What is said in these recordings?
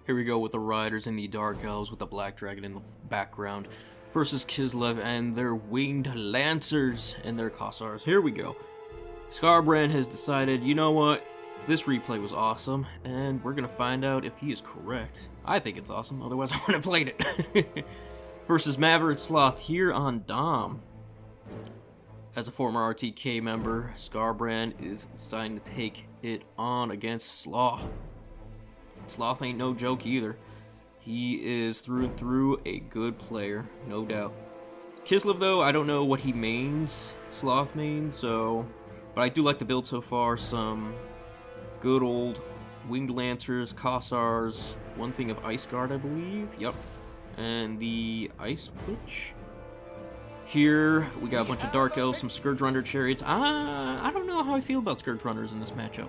Here we go with the Riders and the Dark Elves with the Black Dragon in the background versus Kislev and their Winged Lancers and their Kossars. Here we go. SkarBrand has decided, you know what, this replay was awesome, and we're going to find out if he is correct. I think it's awesome, otherwise I wouldn't have played it. Versus Maverick Sloth here on Dom. As a former RTK member, SkarBrand is deciding to take it on against Sloth. Sloth ain't no joke either. He is through and through a good player, no doubt. Kislev though, I don't know what he mains, Sloth mains, but I do like the build so far. Some good old Winged Lancers, Kossars, one thing of Ice Guard I believe, yep. And the Ice Witch. Here we got a bunch of Dark Elves, some Scourge Runner chariots. I don't know how I feel about Scourge Runners in this matchup.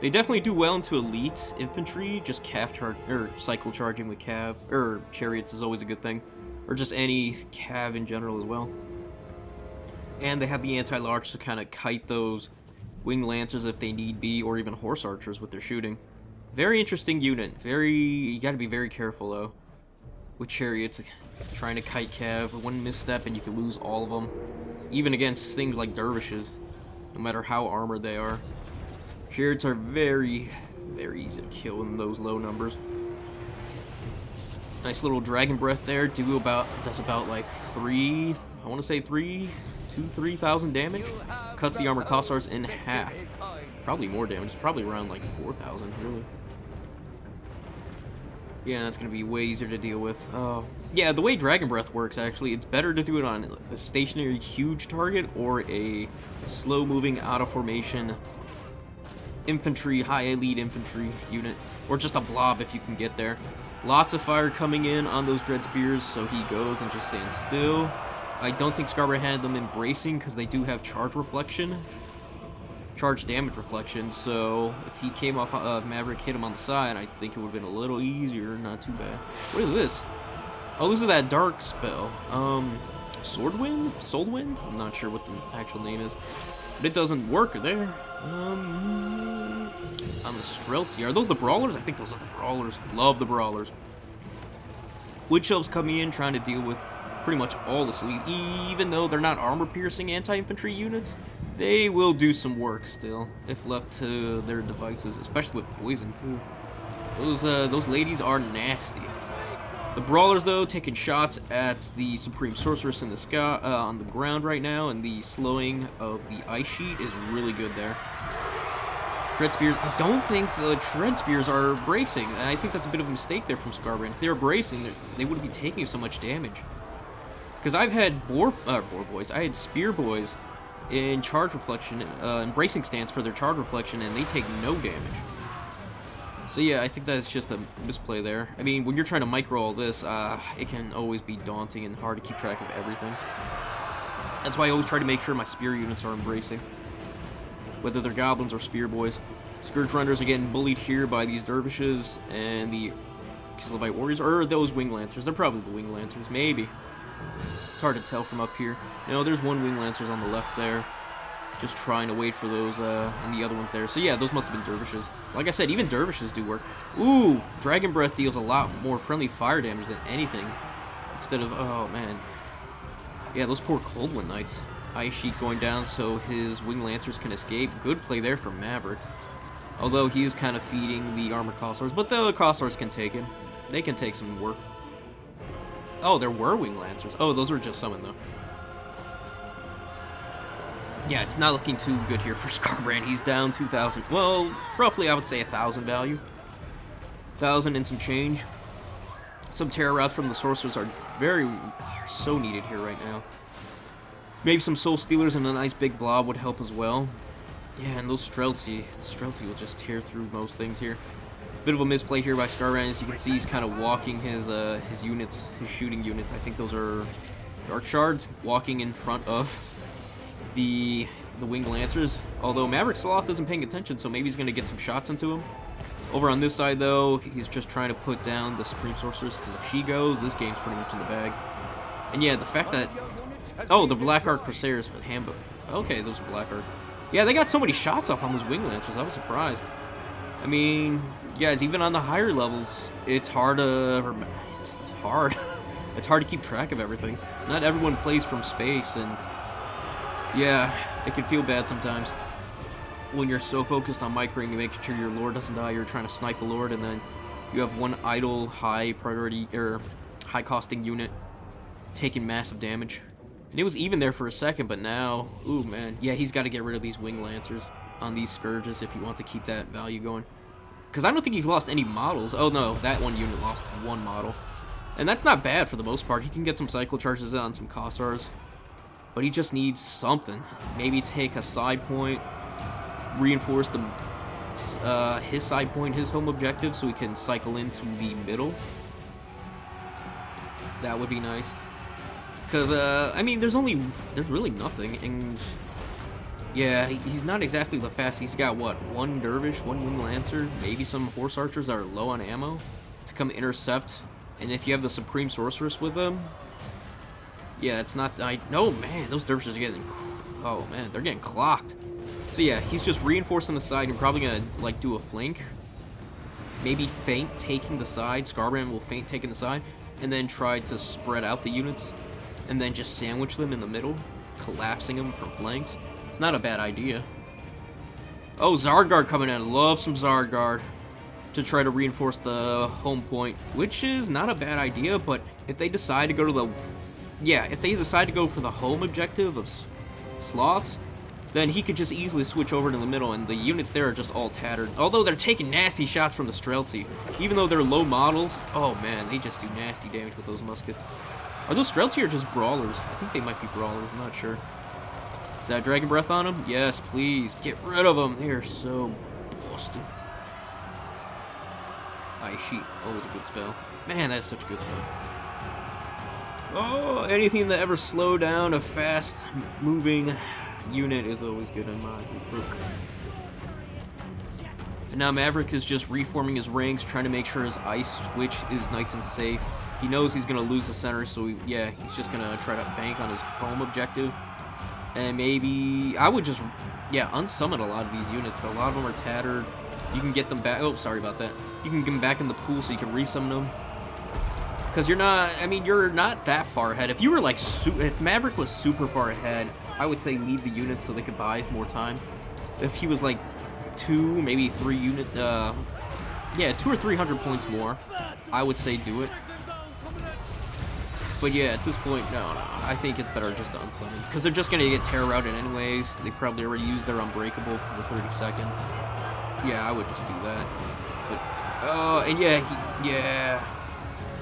They definitely do well into elite infantry. Just cycle charging with cav or chariots is always a good thing, or just any cav in general as well. And they have the anti-large to kind of kite those Winged Lancers if they need be, or even horse archers with their shooting. Very interesting unit. You got to be very careful though with chariots trying to kite cav. One misstep and you can lose all of them, even against things like dervishes, no matter how armored they are. Chariots are very, very easy to kill in those low numbers. Nice little dragon breath there. Does about like 3,000 damage. Cuts the armored Kossars in half. Probably more damage. It's probably around like 4,000 really. Yeah, that's gonna be way easier to deal with. Yeah, the way Dragon Breath works, actually, it's better to do it on a stationary huge target or a slow-moving, out-of-formation infantry, high elite infantry unit, or just a blob if you can get there. Lots of fire coming in on those Dread Spears, so he goes and just stands still. I don't think SkarBrand had them embracing because they do have charge damage reflection, so if he came off Maverick, hit him on the side, I think it would have been a little easier, not too bad. What is this? Oh, this is that dark spell. Swordwind? Soulwind? I'm not sure what the actual name is, but it doesn't work there. On the Streltsy. Are those the Brawlers? I think those are the Brawlers. Love the Brawlers. Witch Elves coming in, trying to deal with pretty much all the sleep. Even though they're not armor-piercing anti-infantry units, they will do some work still, if left to their devices, especially with poison, too. Those ladies are nasty. The Brawlers, though, taking shots at the Supreme Sorceress in the sky, on the ground right now, and the slowing of the Ice Sheet is really good there. Dread Spears, I don't think the Dread Spears are bracing, and I think that's a bit of a mistake there from SkarBrand. If they were bracing, they wouldn't be taking so much damage. Because I've had I had Spear Boys in charge reflection, in bracing stance for their charge reflection, and they take no damage. So yeah, I think that's just a misplay there. I mean, when you're trying to micro all this, it can always be daunting and hard to keep track of everything. That's why I always try to make sure my spear units are embracing, whether they're goblins or spear boys. Scourge Runners are getting bullied here by these dervishes and the Kislevite warriors, or those Winged Lancers. They're probably the Winged Lancers, maybe. It's hard to tell from up here. No, there's one Winged Lancers on the left there. Just trying to wait for those, and the other ones there. So yeah, those must have been dervishes. Like I said, even dervishes do work. Ooh, Dragon Breath deals a lot more friendly fire damage than anything. Instead of, oh man. Yeah, those poor Coldwind Knights. Ice Sheet going down so his Winged Lancers can escape. Good play there from Maverick. Although he is kind of feeding the armored Kossars, but the other Kossars can take it. They can take some work. Oh, there were Winged Lancers. Oh, those were just summoned though. Yeah, it's not looking too good here for SkarBrand. He's down 2,000. Well, roughly I would say 1,000 value. 1,000 and some change. Some terror routes from the sorcerers are so needed here right now. Maybe some Soul Stealers and a nice big blob would help as well. Yeah, and those Streltsy will just tear through most things here. Bit of a misplay here by SkarBrand. As you can see, he's kind of walking his units, his shooting units. I think those are Dark Shards walking in front of the Winged Lancers. Although Maverick Sloth isn't paying attention, so maybe he's going to get some shots into him. Over on this side, though, he's just trying to put down the Supreme Sorceress, because if she goes, this game's pretty much in the bag. And yeah, the fact that... Oh, the Black Ark Crusaders with Handbook. Okay, those are Black Arks. Yeah, they got so many shots off on those Winged Lancers, I was surprised. I mean, guys, even on the higher levels, it's hard to... It's hard. It's hard to keep track of everything. Not everyone plays from space, and... Yeah, it can feel bad sometimes. When you're so focused on microing and making sure your lord doesn't die, you're trying to snipe a lord, and then you have one idle, high priority, or high costing unit taking massive damage. And it was even there for a second, but now, ooh man, yeah, he's got to get rid of these wing lancers on these scourges if you want to keep that value going. Because I don't think he's lost any models. Oh no, that one unit lost one model. And that's not bad for the most part. He can get some cycle charges on some Kossars. But he just needs something. Maybe take a side point, reinforce the his side point, his home objective, so he can cycle into the middle. That would be nice. Because, I mean, there's really nothing, and yeah, he's not exactly the fastest. He's got, what, one dervish, one wing lancer, maybe some horse archers that are low on ammo to come intercept, and if you have the supreme sorceress with them, yeah, it's not, no, man, those dervishes are getting, oh, man, they're getting clocked. So, yeah, he's just reinforcing the side and probably gonna, like, do a flank, maybe feint taking the side, SkarBrand will feint taking the side, and then try to spread out the units, and then just sandwich them in the middle, collapsing them from flanks. It's not a bad idea. Oh, Zardguard coming in. Love some Zardguard to try to reinforce the home point, which is not a bad idea, but if they decide to go to the... Yeah, if they decide to go for the home objective of Sloths, then he could just easily switch over to the middle, and the units there are just all tattered. Although they're taking nasty shots from the Streltsy. Even though they're low models, oh man, they just do nasty damage with those muskets. Are those Streltsy or just Brawlers? I think they might be Brawlers, I'm not sure. Is that Dragon Breath on them? Yes, please. Get rid of them. They are so busted. Sheet. Oh, it's a good spell. Man, that's such a good spell. Oh, anything that ever slow down a fast-moving unit is always good in my book. And now Maverick is just reforming his ranks, trying to make sure his ice switch is nice and safe. He knows he's going to lose the center, so yeah, he's just going to try to bank on his home objective. And maybe I would just, yeah, unsummon a lot of these units. A lot of them are tattered. You can get them back. Oh, sorry about that. You can get them back in the pool so you can resummon them. Because you're not, I mean, you're not that far ahead. If you were like, if Maverick was super far ahead, I would say leave the units so they could buy more time. If he was like 2, maybe 3 unit, yeah, 200 or 300 points more, I would say do it. But yeah, at this point, no, I think it's better just to unsummon. Because they're just going to get terror routed anyways. They probably already used their Unbreakable for the 30 seconds. Yeah, I would just do that. But, and yeah, yeah,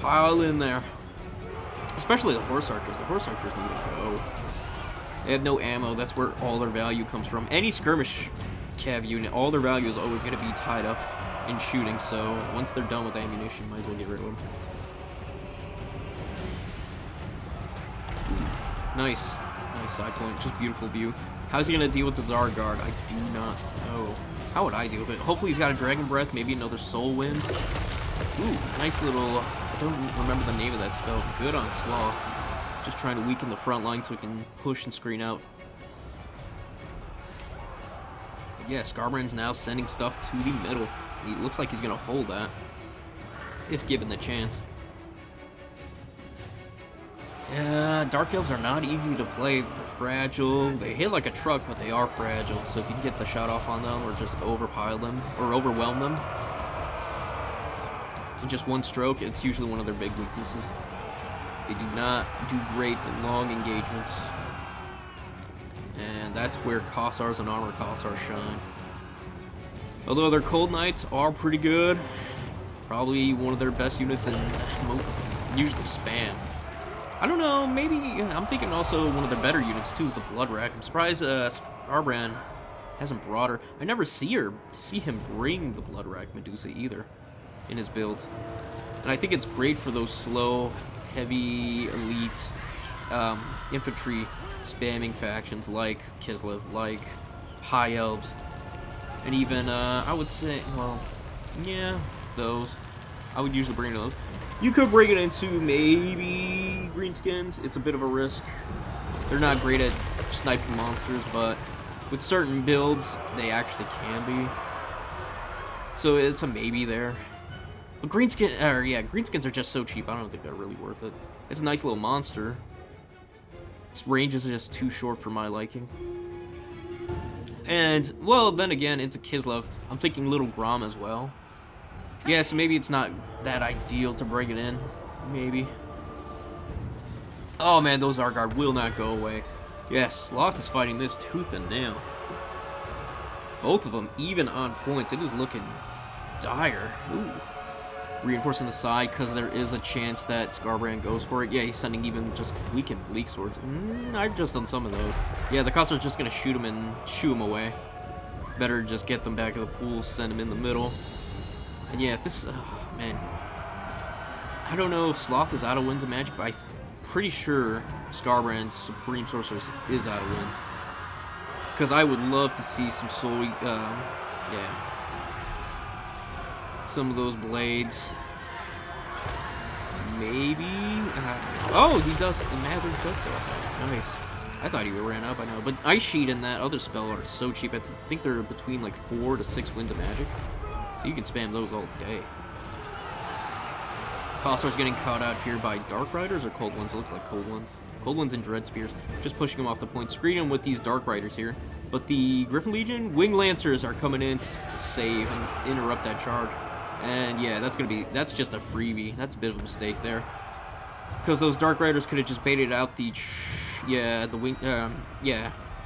pile in there. Especially the Horse Archers. The Horse Archers need to go. They have no ammo. That's where all their value comes from. Any skirmish cav unit, all their value is always going to be tied up in shooting. So once they're done with ammunition, might as well get rid of them. Nice. Nice side point. Just beautiful view. How's he going to deal with the Zardguard? I do not know. How would I deal with it? Hopefully he's got a Dragon Breath. Maybe another Soul Wind. Ooh, nice little... I don't remember the name of that spell. Good on Sloth. Just trying to weaken the front line so we can push and screen out. But yeah, SkarBrand's now sending stuff to the middle. He looks like he's going to hold that. If given the chance. Yeah, Dark Elves are not easy to play. They're fragile. They hit like a truck, but they are fragile. So if you can get the shot off on them or just overpile them or overwhelm them in just one stroke, it's usually one of their big weaknesses. They do not do great in long engagements. And that's where Kossars and Armor Kossars shine. Although their Cold Knights are pretty good. Probably one of their best units and usually spam. I don't know, maybe, I'm thinking also one of the better units too is the Blood Rack. I'm surprised SkarBrand hasn't brought her. I never see him bring the Blood Rack Medusa either in his build. And I think it's great for those slow, heavy, elite infantry spamming factions like Kislev, like High Elves, and even, I would say, well, yeah, those. I would usually bring those. You could bring it into maybe Greenskins. It's a bit of a risk. They're not great at sniping monsters, but with certain builds, they actually can be. So it's a maybe there. But greenskins are just so cheap. I don't think they're really worth it. It's a nice little monster. Its range is just too short for my liking. And, well, then again, into Kislev, I'm thinking Little Grom as well. Yeah, so maybe it's not that ideal to bring it in. Maybe. Oh man, those Argard will not go away. Yes, Sloth is fighting this tooth and nail. Both of them even on points. It is looking dire. Ooh. Reinforcing the side because there is a chance that SkarBrand goes for it. Yeah, he's sending even just weakened bleak swords. I've just done some of those. Yeah, the Cossar's just going to shoot him and shoo him away. Better just get them back to the pool, send them in the middle. And yeah, if this... man. I don't know if Sloth is out of Winds of Magic, but I'm pretty sure SkarBrand's Supreme Sorceress is out of Winds. Because I would love to see some soul... yeah. Some of those blades. Maybe... oh, he does... the Maverick does so. Nice. I thought he ran up, I know. But Ice Sheet and that other spell are so cheap. I think they're between like 4 to 6 Winds of Magic. So you can spam those all day. Fossar's getting caught out here by Dark Riders or Cold Ones. It looks like Cold Ones. Cold Ones and Dread Spears. Just pushing him off the point. Screening him with these Dark Riders here. But the Griffin Legion, Wing Lancers are coming in to save and interrupt that charge. And yeah, that's just a freebie. That's a bit of a mistake there. Because those Dark Riders could have just baited out the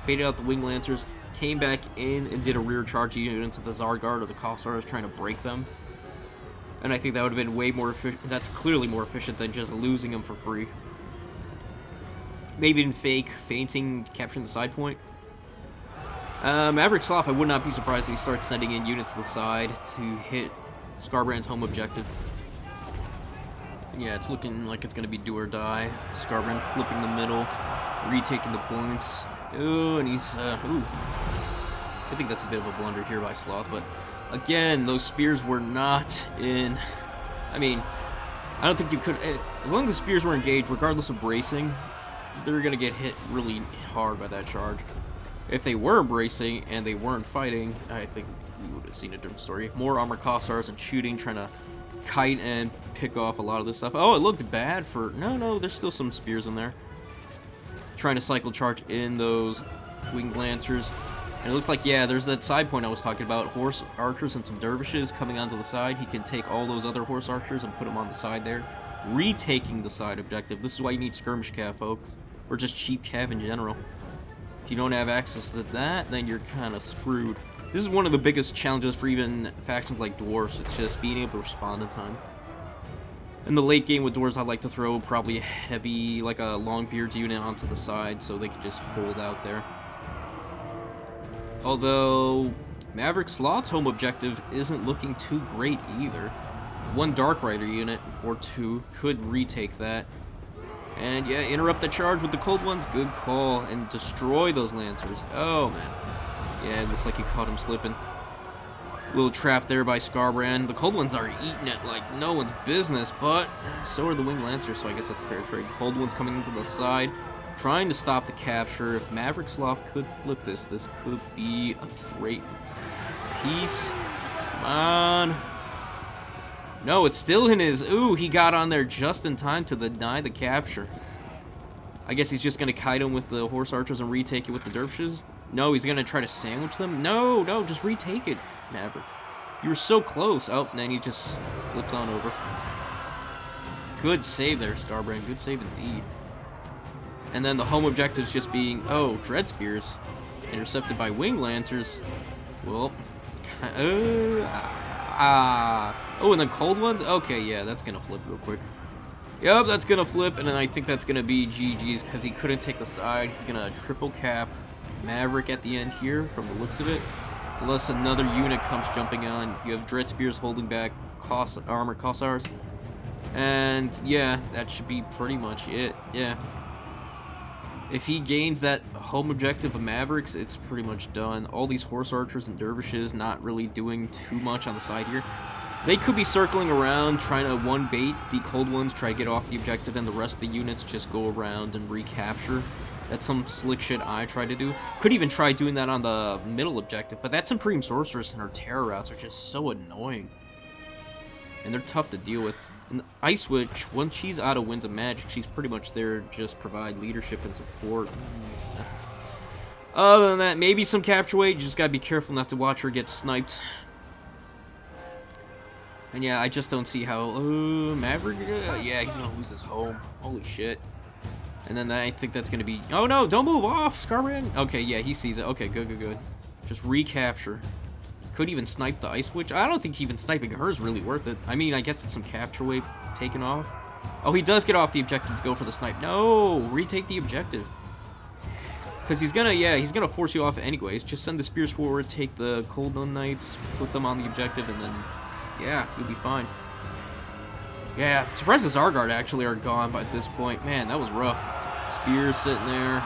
baited out the Wing Lancers, came back in and did a rear charge unit into the Zargard or the Kossars trying to break them. And I think that would have been way more efficient. That's clearly more efficient than just losing them for free. Maybe in fainting, capturing the side point. Maverick Sloth, I would not be surprised if he starts sending in units to the side to hit SkarBrand's home objective. Yeah, it's looking like it's going to be do or die. SkarBrand flipping the middle, retaking the points. Ooh, and he's, ooh. I think that's a bit of a blunder here by Sloth, but again, those spears were not in... I mean, I don't think you could... as long as the spears were engaged, regardless of bracing, they're going to get hit really hard by that charge. If they were bracing and they weren't fighting, I think we would have seen a different story. More armor Kossars and shooting, trying to kite and pick off a lot of this stuff. Oh, it looked bad for... No, there's still some spears in there. Trying to cycle charge in those Winged Lancers. And it looks like, yeah, there's that side point I was talking about. Horse Archers and some Dervishes coming onto the side. He can take all those other Horse Archers and put them on the side there. Retaking the side objective. This is why you need Skirmish Cav, folks. Or just cheap Cav in general. If you don't have access to that, then you're kind of screwed. This is one of the biggest challenges for even factions like Dwarves. It's just being able to respond in time. In the late game with Dwarves, I'd like to throw probably a heavy, like a Longbeard's unit onto the side so they could just hold out there. Although, Maverick Sloth's home objective isn't looking too great either. One Dark Rider unit or two could retake that. And yeah, interrupt the charge with the Cold Ones. Good call. And destroy those Lancers. Oh, man. Yeah, it looks like he caught him slipping. Little trap there by SkarBrand. The Cold Ones are eating it like no one's business, but so are the Winged Lancers, so I guess that's a fair trade. Cold Ones coming into the side, trying to stop the capture. If Maverick Sloth could flip this could be a great piece. Come on. No, it's still in his... Ooh, he got on there just in time to deny the capture. I guess he's just going to kite him with the Horse Archers and retake it with the Dervishes. No, he's going to try to sandwich them. No, just retake it, Maverick. You were so close. Oh, and then he just flips on over. Good save there, SkarBrand. Good save indeed. And then the home objectives just being... Oh, Dread Spears. Intercepted by Wing Lancers. Well... Oh, and then Cold Ones? Okay, yeah, that's going to flip real quick. Yep, that's going to flip, and then I think that's going to be GG's because he couldn't take the side. He's going to triple cap Maverick at the end here from the looks of it. Unless another unit comes jumping on. You have Dread Spears holding back armor Kossars. And yeah, that should be pretty much it. Yeah. If he gains that home objective of Mavericks, it's pretty much done. All these Horse Archers and Dervishes not really doing too much on the side here. They could be circling around, trying to one-bait the Cold Ones, try to get off the objective, and the rest of the units just go around and recapture. That's some slick shit I tried to do. Could even try doing that on the middle objective, but that Supreme Sorceress and her terror routes are just so annoying. And they're tough to deal with. And Ice Witch, once she's out of Winds of Magic, she's pretty much there to just provide leadership and support. That's... Other than that, maybe some capture weight. You just gotta be careful not to watch her get sniped. And yeah, I just don't see how... Maverick? Yeah, he's gonna lose his home. Holy shit. And then I think that's gonna be... Oh no, don't move off, SkarBrand! Okay, yeah, he sees it. Okay, good. Just recapture. Could even snipe the Ice Witch. I don't think even sniping her is really worth it. I mean, I guess it's some capture weight taken off. Oh, he does get off the objective to go for the snipe. No! Retake the objective. Because he's gonna force you off anyways. Just send the spears forward, take the Cold Dawn Knights, put them on the objective, and then... Yeah, you'll be fine. Yeah, I'm surprised the Zargard actually are gone by this point. Man, that was rough. Spears sitting there.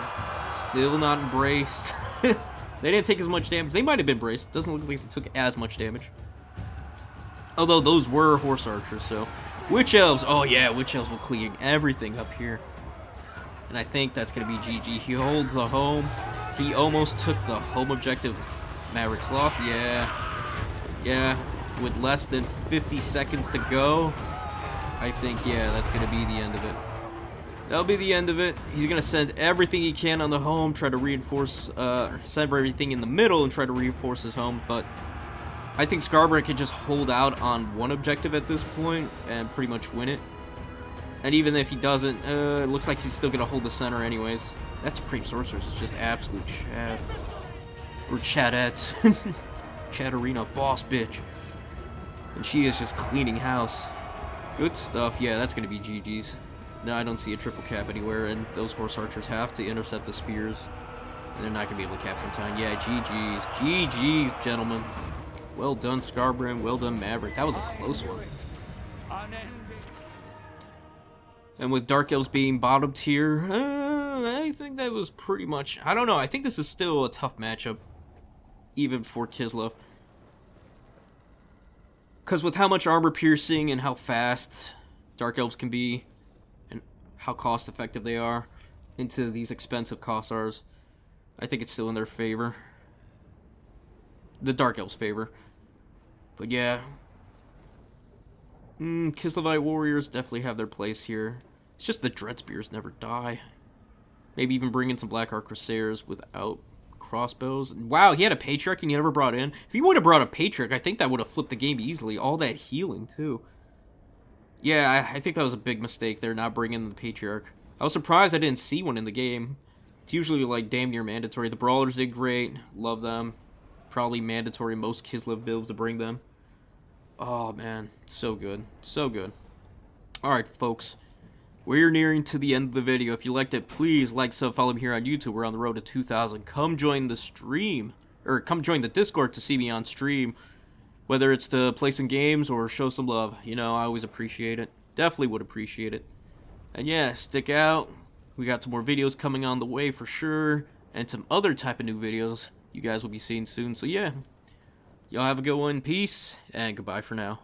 Still not embraced. They didn't take as much damage. They might have been braced. Doesn't look like they took as much damage. Although those were Horse Archers, so... Witch Elves! Oh yeah, Witch Elves will clean everything up here. And I think that's going to be GG. He holds the home. He almost took the home objective. Maverick Sloth, yeah. With less than 50 seconds to go, I think, yeah, that's going to be the end of it. That'll be the end of it. He's going to send everything he can on the home, try to reinforce, send everything in the middle and try to reinforce his home, but I think SkarBrand can just hold out on one objective at this point and pretty much win it. And even if he doesn't, it looks like he's still going to hold the center anyways. That Supreme Sorceress is just absolute chat. Or chatette. Chatterina, boss bitch. And she is just cleaning house. Good stuff. Yeah, that's going to be GG's. No, I don't see a triple cap anywhere, and those Horse Archers have to intercept the spears. And they're not going to be able to capture in time. Yeah, GG's. GG's, gentlemen. Well done, SkarBrand. Well done, Maverick. That was a close one. And with Dark Elves being bottom tier, I think that was pretty much... I don't know. I think this is still a tough matchup, even for Kislev. Because with how much armor piercing and how fast Dark Elves can be, and how cost effective they are into these expensive Kossars, I think it's still in their favor. The Dark Elves' favor. But yeah. Kislevite Warriors definitely have their place here. It's just the Dread Spears never die. Maybe even bring in some Blackheart Crusaders without crossbows. Wow, he had a Patriarch and he never brought in. If he would have brought a Patriarch, I think that would have flipped the game easily. All that healing, too. Yeah, I think that was a big mistake there, not bringing the Patriarch. I was surprised I didn't see one in the game. It's usually, like, damn near mandatory. The Brawlers did great. Love them. Probably mandatory most Kislev builds to bring them. Oh, man. So good. So good. Alright, folks. We're nearing to the end of the video. If you liked it, please like, sub, follow me here on YouTube. We're on the road to 2,000. Come join the stream. Or come join the Discord to see me on stream. Whether it's to play some games or show some love. You know, I always appreciate it. Definitely would appreciate it. And yeah, stick out. We got some more videos coming on the way for sure. And some other type of new videos you guys will be seeing soon. So yeah. Y'all have a good one. Peace. And goodbye for now.